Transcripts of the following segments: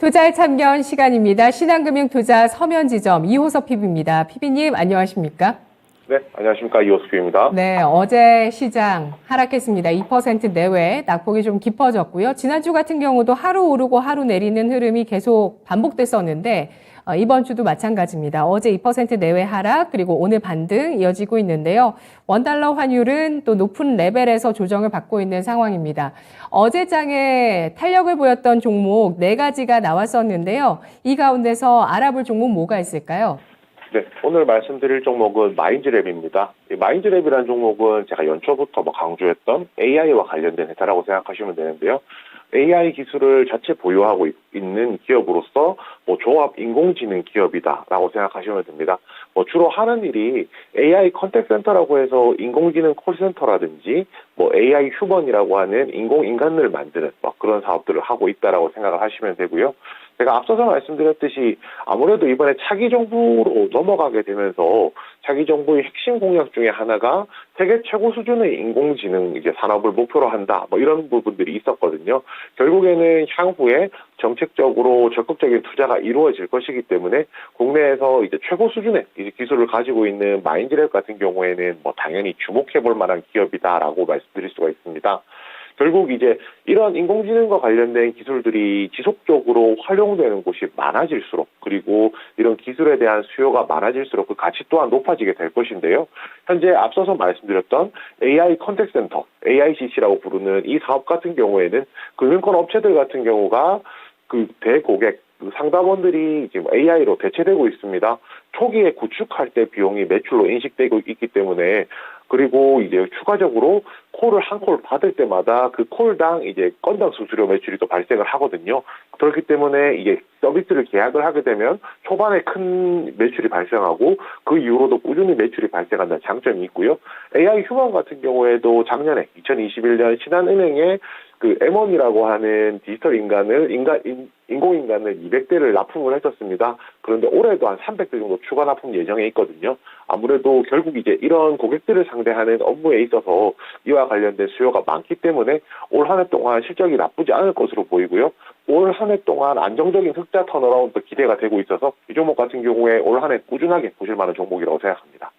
투자의 참견 시간입니다. 신한금융투자 서면지점 이호섭 PB입니다. PB님 안녕하십니까? 네, 안녕하십니까. 이호섭입니다. 네, 어제 시장 하락했습니다. 2% 내외 낙폭이 좀 깊어졌고요. 지난주 같은 경우도 하루 오르고 하루 내리는 흐름이 계속 반복됐었는데 이번 주도 마찬가지입니다. 어제 2% 내외 하락 그리고 오늘 반등 이어지고 있는데요. 원달러 환율은 또 높은 레벨에서 조정을 받고 있는 상황입니다. 어제 장에 탄력을 보였던 종목 4가지가 나왔었는데요. 이 가운데서 알아볼 종목 뭐가 있을까요? 네, 오늘 말씀드릴 종목은 마인즈랩입니다. 이 마인즈랩이라는 종목은 제가 연초부터 강조했던 AI와 관련된 회사라고 생각하시면 되는데요. AI 기술을 자체 보유하고 있는 기업으로서 조합 인공지능 기업이다라고 생각하시면 됩니다. 주로 하는 일이 AI 컨택센터라고 해서 인공지능 콜센터라든지 AI 휴먼이라고 하는 인공인간을 만드는 그런 사업들을 하고 있다라고 생각을 하시면 되고요. 제가 앞서서 말씀드렸듯이 아무래도 이번에 차기 정부로 넘어가게 되면서 차기 정부의 핵심 공약 중에 하나가 세계 최고 수준의 인공지능 산업을 목표로 한다. 이런 부분들이 있었거든요. 결국에는 향후에 정책적으로 적극적인 투자가 이루어질 것이기 때문에 국내에서 최고 수준의 기술을 가지고 있는 마인즈랩 같은 경우에는 당연히 주목해 볼 만한 기업이다라고 말씀드릴 수가 있습니다. 결국 이런 인공지능과 관련된 기술들이 지속적으로 활용되는 곳이 많아질수록 그리고 이런 기술에 대한 수요가 많아질수록 그 가치 또한 높아지게 될 것인데요. 현재 앞서서 말씀드렸던 AI 컨택센터, AICC라고 부르는 이 사업 같은 경우에는 금융권 업체들 같은 경우가 그 대고객, 상담원들이 지금 AI로 대체되고 있습니다. 초기에 구축할 때 비용이 매출로 인식되고 있기 때문에 그리고 추가적으로 콜을 한 콜 받을 때마다 그 콜당 건당 수수료 매출이 또 발생을 하거든요. 그렇기 때문에 서비스를 계약을 하게 되면 초반에 큰 매출이 발생하고 그 이후로도 꾸준히 매출이 발생한다는 장점이 있고요. AI 휴먼 같은 경우에도 작년에 2021년 신한은행에 그 M1이라고 하는 디지털 인공인간을 200대를 납품을 했었습니다. 그런데 올해도 한 300대 정도 추가 납품 예정에 있거든요. 아무래도 결국 이런 고객들을 상대하는 업무에 있어서 이와 관련된 수요가 많기 때문에 올 한 해 동안 실적이 나쁘지 않을 것으로 보이고요. 올 한 해 동안 안정적인 흑자 턴어라운드 기대가 되고 있어서 이 종목 같은 경우에 올 한 해 꾸준하게 보실 만한 종목이라고 생각합니다.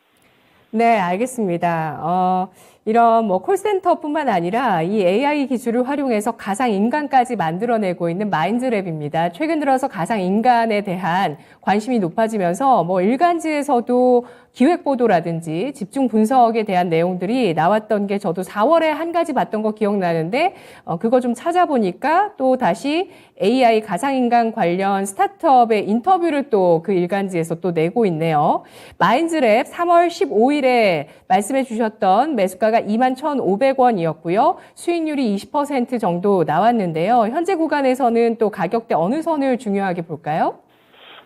네, 알겠습니다. 이런 콜센터뿐만 아니라 이 AI 기술을 활용해서 가상인간까지 만들어내고 있는 마인즈랩입니다. 최근 들어서 가상인간에 대한 관심이 높아지면서 일간지에서도 기획보도라든지 집중 분석에 대한 내용들이 나왔던 게 저도 4월에 한 가지 봤던 거 기억나는데 그거 좀 찾아보니까 또 다시 AI 가상인간 관련 스타트업의 인터뷰를 또 그 일간지에서 또 내고 있네요. 마인즈랩 3월 15일에 말씀해 주셨던 매수가가 21,500원이었고요. 수익률이 20% 정도 나왔는데요. 현재 구간에서는 또 가격대 어느 선을 중요하게 볼까요?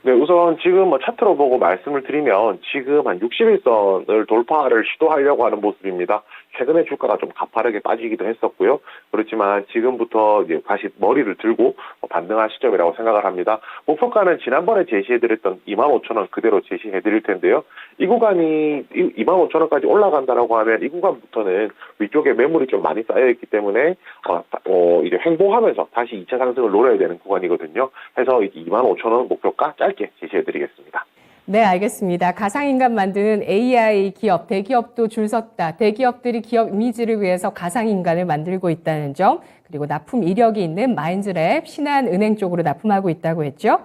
네, 우선 지금 차트로 보고 말씀을 드리면 지금 한 61선을 돌파를 시도하려고 하는 모습입니다. 최근에 주가가 좀 가파르게 빠지기도 했었고요. 그렇지만 지금부터 다시 머리를 들고 반등할 시점이라고 생각을 합니다. 목표가는 지난번에 제시해드렸던 25,000원 그대로 제시해드릴 텐데요. 이 구간이 25,000원까지 올라간다라고 하면 이 구간부터는 위쪽에 매물이 좀 많이 쌓여있기 때문에 횡보하면서 다시 2차 상승을 노려야 되는 구간이거든요. 해서 25,000원 목표가 짧게 제시해드리겠습니다. 네, 알겠습니다. 가상인간 만드는 AI 기업, 대기업도 줄 섰다. 대기업들이 기업 이미지를 위해서 가상인간을 만들고 있다는 점, 그리고 납품 이력이 있는 마인즈랩, 신한은행 쪽으로 납품하고 있다고 했죠.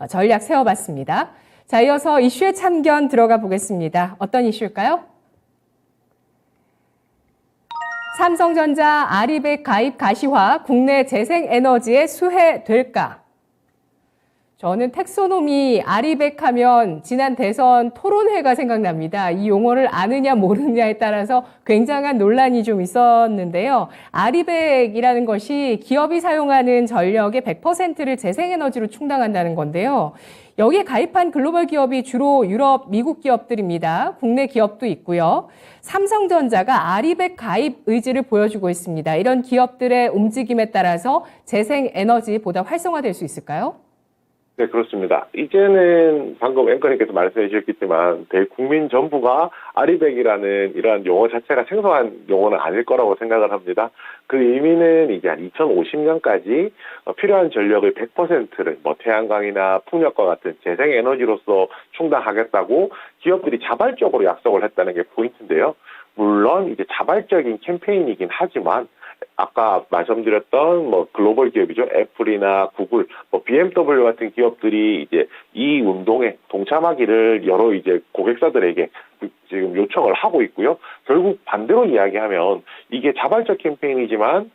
전략 세워봤습니다. 자, 이어서 이슈의 참견 들어가 보겠습니다. 어떤 이슈일까요? 삼성전자 아리백 가입 가시화, 국내 재생에너지의 수혜 될까? 저는 텍소노미 아리백 하면 지난 대선 토론회가 생각납니다. 이 용어를 아느냐 모르느냐에 따라서 굉장한 논란이 좀 있었는데요. 아리백이라는 것이 기업이 사용하는 전력의 100%를 재생에너지로 충당한다는 건데요. 여기에 가입한 글로벌 기업이 주로 유럽, 미국 기업들입니다. 국내 기업도 있고요. 삼성전자가 아리백 가입 의지를 보여주고 있습니다. 이런 기업들의 움직임에 따라서 재생에너지 보다 활성화될 수 있을까요? 네, 그렇습니다. 이제는 방금 앵커님께서 말씀해 주셨겠지만 대국민 전부가 아리백이라는 이러한 용어 자체가 생소한 용어는 아닐 거라고 생각을 합니다. 그 의미는 이제 한 2050년까지 필요한 전력의 100%를 뭐 태양광이나 풍력과 같은 재생에너지로서 충당하겠다고 기업들이 자발적으로 약속을 했다는 게 포인트인데요. 물론 이제 자발적인 캠페인이긴 하지만 아까 말씀드렸던 뭐 글로벌 기업이죠. 애플이나 구글, 뭐 BMW 같은 기업들이 이제 이 운동에 동참하기를 여러 이제 고객사들에게 지금 요청을 하고 있고요. 결국 반대로 이야기하면 이게 자발적 캠페인이지만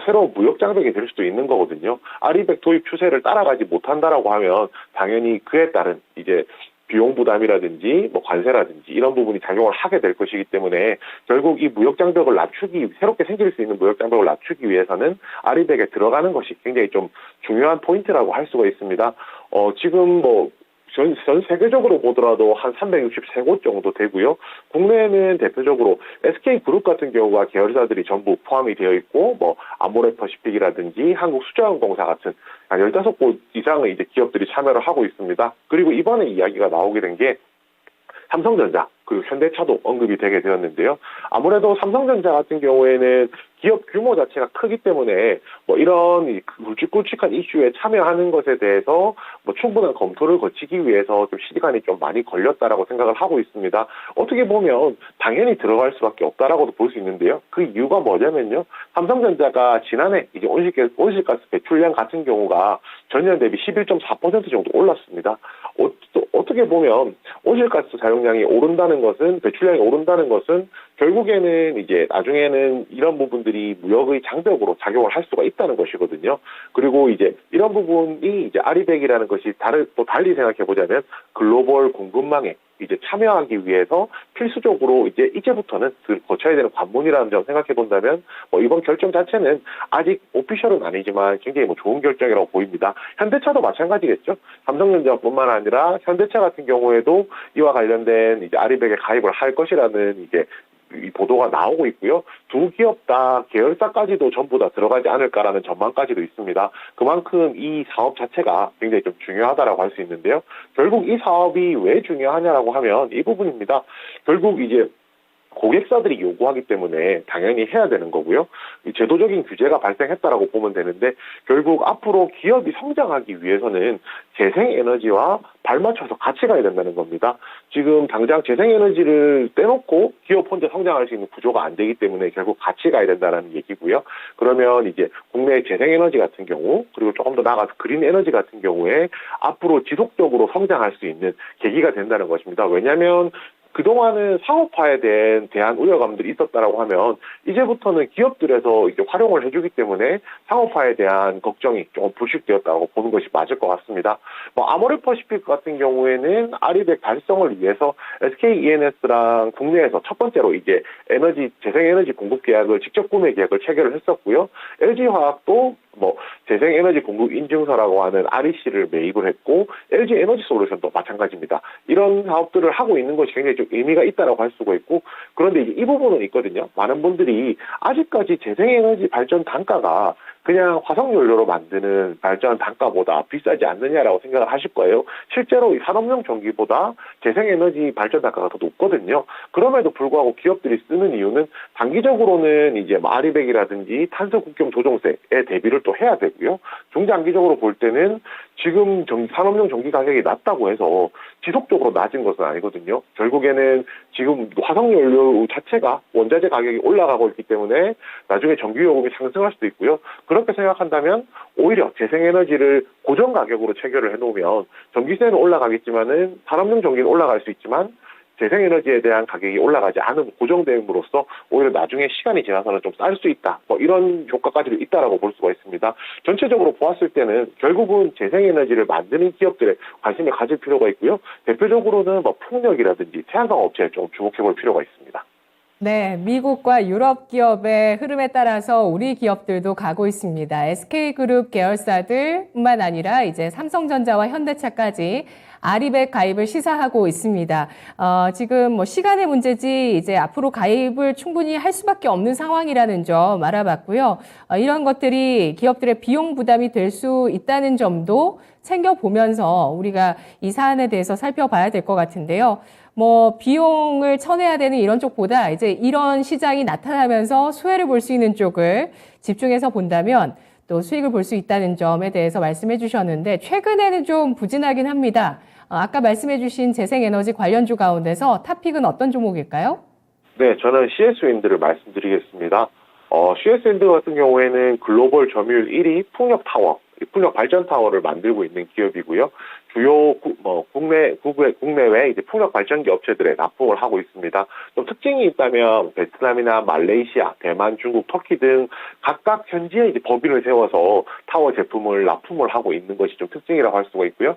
새로운 무역 장벽이 될 수도 있는 거거든요. 아리백 도입 추세를 따라가지 못한다라고 하면 당연히 그에 따른 이제 비용 부담이라든지 뭐 관세라든지 이런 부분이 작용을 하게 될 것이기 때문에 결국 이 무역 장벽을 새롭게 생길 수 있는 무역 장벽을 낮추기 위해서는 아리백에 들어가는 것이 굉장히 좀 중요한 포인트라고 할 수가 있습니다. 지금 뭐 전 세계적으로 보더라도 한 363곳 정도 되고요. 국내에는 대표적으로 SK그룹 같은 경우가 계열사들이 전부 포함이 되어 있고, 뭐, 아모레퍼시픽이라든지 한국수자원공사 같은 한 15곳 이상의 이제 기업들이 참여를 하고 있습니다. 그리고 이번에 이야기가 나오게 된 게 삼성전자, 그리고 현대차도 언급이 되게 되었는데요. 아무래도 삼성전자 같은 경우에는 기업 규모 자체가 크기 때문에 뭐 이런 굵직굵직한 이슈에 참여하는 것에 대해서 뭐 충분한 검토를 거치기 위해서 좀 시간이 좀 많이 걸렸다라고 생각을 하고 있습니다. 어떻게 보면 당연히 들어갈 수밖에 없다라고도 볼 수 있는데요. 그 이유가 뭐냐면요. 삼성전자가 지난해 이제 온실가스 배출량 같은 경우가 전년 대비 11.4% 정도 올랐습니다. 어떻게 보면 온실가스 사용량이 오른다는 것은 배출량이 오른다는 것은 결국에는 이제 나중에는 이런 부분들이 무역의 장벽으로 작용을 할 수가 있다는 것이거든요. 그리고 이제 이런 부분이 이제 아리백이라는 것이 또 달리 생각해 보자면 글로벌 공급망에 이제 참여하기 위해서 필수적으로 이제부터는 거쳐야 되는 관문이라는 점 생각해 본다면 뭐 이번 결정 자체는 아직 오피셜은 아니지만 굉장히 뭐 좋은 결정이라고 보입니다. 현대차도 마찬가지겠죠. 삼성전자뿐만 아니라 현대차 같은 경우에도 이와 관련된 이제 아리백에 가입을 할 것이라는 이제 이 보도가 나오고 있고요. 두 기업 다 계열사까지도 전부 다 들어가지 않을까라는 전망까지도 있습니다. 그만큼 이 사업 자체가 굉장히 좀 중요하다라고 할 수 있는데요. 결국 이 사업이 왜 중요하냐라고 하면 이 부분입니다. 결국 이제 고객사들이 요구하기 때문에 당연히 해야 되는 거고요. 제도적인 규제가 발생했다라고 보면 되는데 결국 앞으로 기업이 성장하기 위해서는 재생에너지와 발맞춰서 같이 가야 된다는 겁니다. 지금 당장 재생에너지를 떼놓고 기업 혼자 성장할 수 있는 구조가 안 되기 때문에 결국 같이 가야 된다는 얘기고요. 그러면 이제 국내 재생에너지 같은 경우 그리고 조금 더 나아가서 그린에너지 같은 경우에 앞으로 지속적으로 성장할 수 있는 계기가 된다는 것입니다. 왜냐하면 그동안은 상업화에 대한 우려감들이 있었다라고 하면 이제부터는 기업들에서 이제 활용을 해주기 때문에 상업화에 대한 걱정이 조금 불식되었다고 보는 것이 맞을 것 같습니다. 뭐 아모레퍼시픽 같은 경우에는 아리백 달성을 위해서 SK E&S랑 국내에서 첫 번째로 이제 재생에너지 공급 계약을 직접 구매 계약을 체결을 했었고요. LG화학도 뭐 재생에너지 공급 인증서라고 하는 REC를 매입을 했고 LG 에너지 솔루션도 마찬가지입니다. 이런 사업들을 하고 있는 것이 굉장히 좀 의미가 있다라고 할 수가 있고 그런데 이제 이 부분은 있거든요. 많은 분들이 아직까지 재생에너지 발전 단가가 그냥 화석연료로 만드는 발전 단가보다 비싸지 않느냐라고 생각을 하실 거예요. 실제로 산업용 전기보다 재생에너지 발전 단가가 더 높거든요. 그럼에도 불구하고 기업들이 쓰는 이유는 단기적으로는 이제 아리백이라든지 탄소 국경 조정세에 대비를 또 해야 되고요. 중장기적으로 볼 때는 지금 산업용 전기 가격이 낮다고 해서 지속적으로 낮은 것은 아니거든요. 결국에는 지금 화석연료 자체가 원자재 가격이 올라가고 있기 때문에 나중에 전기요금이 상승할 수도 있고요. 그렇게 생각한다면 오히려 재생에너지를 고정 가격으로 체결을 해놓으면 전기세는 올라가겠지만은 산업용 전기는 올라갈 수 있지만 재생에너지에 대한 가격이 올라가지 않은 고정됨으로써 오히려 나중에 시간이 지나서는 좀 쌀 수 있다. 뭐 이런 효과까지도 있다라고 볼 수가 있습니다. 전체적으로 보았을 때는 결국은 재생에너지를 만드는 기업들에 관심을 가질 필요가 있고요. 대표적으로는 뭐 풍력이라든지 태양광 업체에 좀 주목해 볼 필요가 있습니다. 네, 미국과 유럽 기업의 흐름에 따라서 우리 기업들도 가고 있습니다. SK그룹 계열사들뿐만 아니라 이제 삼성전자와 현대차까지 아리백 가입을 시사하고 있습니다. 지금 뭐 시간의 문제지 이제 앞으로 가입을 충분히 할 수밖에 없는 상황이라는 점 알아봤고요. 이런 것들이 기업들의 비용 부담이 될 수 있다는 점도 챙겨보면서 우리가 이 사안에 대해서 살펴봐야 될 것 같은데요. 뭐 비용을 쳐내야 되는 이런 쪽보다 이제 이런 시장이 나타나면서 수혜를 볼 수 있는 쪽을 집중해서 본다면 또 수익을 볼 수 있다는 점에 대해서 말씀해 주셨는데 최근에는 좀 부진하긴 합니다. 아까 말씀해 주신 재생에너지 관련주 가운데서 탑픽은 어떤 종목일까요? 네, 저는 CS윈드를 말씀드리겠습니다. CS윈드 같은 경우에는 글로벌 점유율 1위 풍력타워, 풍력 발전 타워를 만들고 있는 기업이고요. 주요 국내외 이제 풍력 발전기 업체들에 납품을 하고 있습니다. 좀 특징이 있다면 베트남이나 말레이시아, 대만, 중국, 터키 등 각각 현지에 이제 법인을 세워서 타워 제품을 납품을 하고 있는 것이 좀 특징이라고 할 수가 있고요.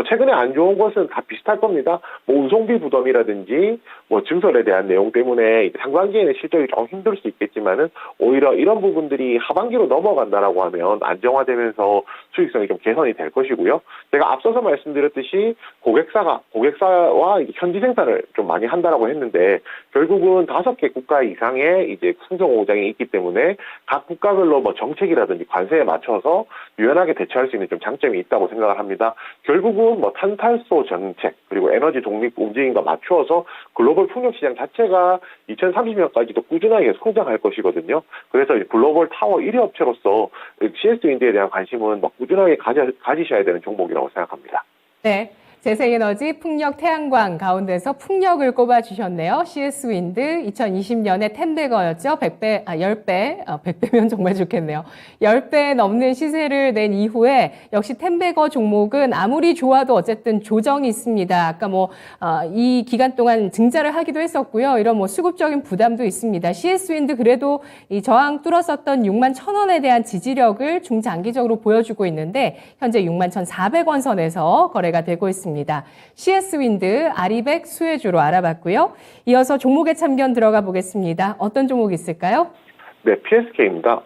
최근에 안 좋은 것은 다 비슷할 겁니다. 뭐 운송비 부담이라든지 뭐 증설에 대한 내용 때문에 이제 상반기에는 실적이 좀 힘들 수 있겠지만은 오히려 이런 부분들이 하반기로 넘어간다라고 하면 안정화되면서 수익성이 좀 개선이 될 것이고요. 제가 앞서서 말씀드렸듯이 고객사와 현지 생산을 좀 많이 한다라고 했는데 결국은 5개 국가 이상의 이제 생산 공장이 있기 때문에 각 국가별로 뭐 정책이라든지 관세에 맞춰서 유연하게 대처할 수 있는 좀 장점이 있다고 생각을 합니다. 결국은 뭐 탄탄소 정책 그리고 에너지 독립 움직임과 맞추어서 글로벌 풍력 시장 자체가 2030년까지도 꾸준하게 성장할 것이거든요. 그래서 글로벌 타워 1위 업체로서 CS윈드에 대한 관심은 뭐 꾸준하게 가지셔야 되는 종목이라고 생각합니다. 네. 재생에너지, 풍력, 태양광 가운데서 풍력을 꼽아주셨네요. CS윈드 2020년에 10배거였죠. 10배, 100배면 정말 좋겠네요. 10배 넘는 시세를 낸 이후에 역시 10배거 종목은 아무리 좋아도 어쨌든 조정이 있습니다. 아까 이 기간 동안 증자를 하기도 했었고요. 이런 수급적인 부담도 있습니다. CS윈드 그래도 이 저항 뚫었었던 61,000원에 대한 지지력을 중장기적으로 보여주고 있는데 현재 61,400원 선에서 거래가 되고 있습니다. CS윈드, 아리백, 수혜주로 알아봤고요. 이어서 종목의 참견 들어가 보겠습니다. 어떤 종목이 있을까요? 네, PSK입니다.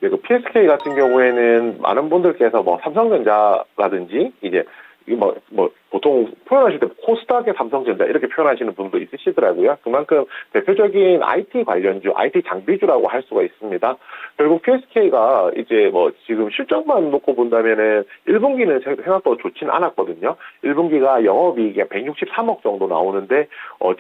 그 PSK 같은 경우에는 많은 분들께서 뭐 삼성전자라든지 이제 보통 표현하실 때 코스닥의 삼성전자 이렇게 표현하시는 분도 있으시더라고요. 그만큼 대표적인 IT 관련주, IT 장비주라고 할 수가 있습니다. 결국 PSK가 이제 지금 실적만 놓고 본다면은 1분기는 생각보다 좋지는 않았거든요. 1분기가 영업이익이 163억 정도 나오는데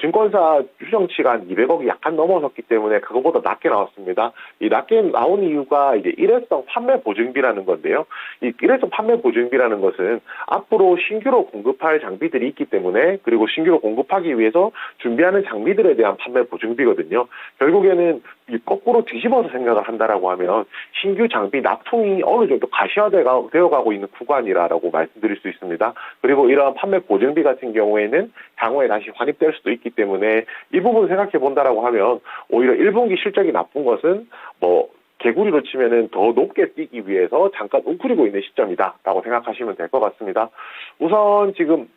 증권사 추정치가 한 200억이 약간 넘어섰기 때문에 그거보다 낮게 나왔습니다. 이 낮게 나온 이유가 이제 일회성 판매 보증비라는 건데요. 이 일회성 판매 보증비라는 것은 앞으로 신규로 공급할 장비들이 있기 때문에 그리고 신규로 공급하기 위해서 준비하는 장비들에 대한 판매 보증비거든요. 결국에는 거꾸로 뒤집어서 생각을 한다라고 하면 신규 장비 납품이 어느 정도 가시화되어가고 있는 구간이라고 말씀드릴 수 있습니다. 그리고 이러한 판매 보증비 같은 경우에는 향후에 다시 환입될 수도 있기 때문에 이 부분 생각해 본다라고 하면 오히려 1분기 실적이 나쁜 것은 개구리로 치면은 더 높게 뛰기 위해서 잠깐 웅크리고 있는 시점이다라고 생각하시면 될 것 같습니다. 우선 지금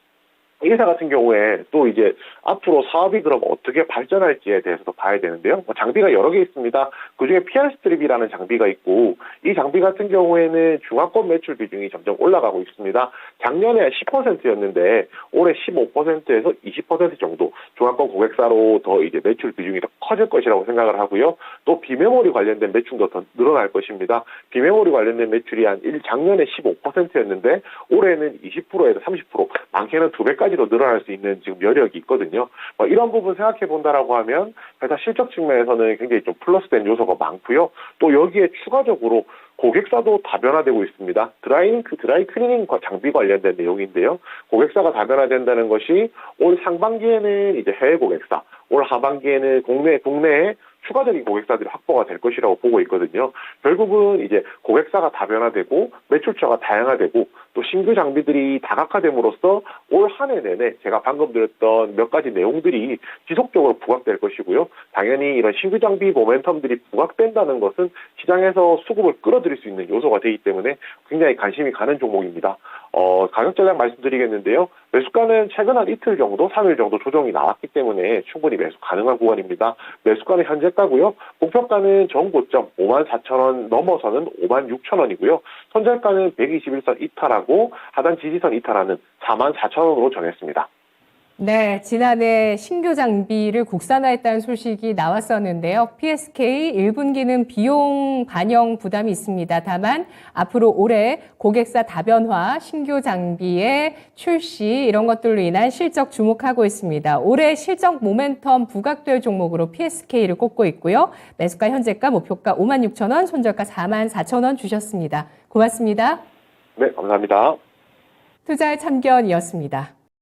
이 회사 같은 경우에 또 이제 앞으로 사업이 그럼 어떻게 발전할지에 대해서도 봐야 되는데요. 장비가 여러 개 있습니다. 그중에 PR 스트립이라는 장비가 있고 이 장비 같은 경우에는 중화권 매출 비중이 점점 올라가고 있습니다. 작년에 10%였는데 올해 15%에서 20% 정도 중화권 고객사로 더 이제 매출 비중이 더 커질 것이라고 생각을 하고요. 또 비메모리 관련된 매출도 더 늘어날 것입니다. 비메모리 관련된 매출이 작년에 15%였는데 올해는 20%에서 30%, 많게는 2배까지 로 늘어날 수 있는 지금 여력이 있거든요. 이런 부분 생각해 본다라고 하면 회사 실적 측면에서는 굉장히 좀 플러스된 요소가 많고요. 또 여기에 추가적으로 고객사도 다변화되고 있습니다. 드라이 클리닝 장비 관련된 내용인데요. 고객사가 다변화된다는 것이 올 상반기에는 이제 해외 고객사, 올 하반기에는 국내에 추가적인 고객사들이 확보가 될 것이라고 보고 있거든요. 결국은 이제 고객사가 다변화되고 매출처가 다양화되고 또 신규 장비들이 다각화됨으로써 올 한 해 내내 제가 방금 드렸던 몇 가지 내용들이 지속적으로 부각될 것이고요. 당연히 이런 신규 장비 모멘텀들이 부각된다는 것은 시장에서 수급을 끌어들일 수 있는 요소가 되기 때문에 굉장히 관심이 가는 종목입니다. 가격 전략 말씀드리겠는데요. 매수가는 최근 한 이틀 정도, 3일 정도 조정이 나왔기 때문에 충분히 매수 가능한 구간입니다. 매수가는 현재가고요. 목표가는 전고점 54,000원 넘어서는 56,000원이고요. 손절가는 121선 이탈하고 하단 지지선 이탈하는 44,000원으로 정했습니다. 네, 지난해 신규 장비를 국산화했다는 소식이 나왔었는데요. PSK 1분기는 비용 반영 부담이 있습니다. 다만 앞으로 올해 고객사 다변화, 신규 장비의 출시 이런 것들로 인한 실적 주목하고 있습니다. 올해 실적 모멘텀 부각될 종목으로 PSK를 꼽고 있고요. 매수가 현재가 목표가 56,000원, 손절가 44,000원 주셨습니다. 고맙습니다. 네, 감사합니다. 투자의 참견이었습니다.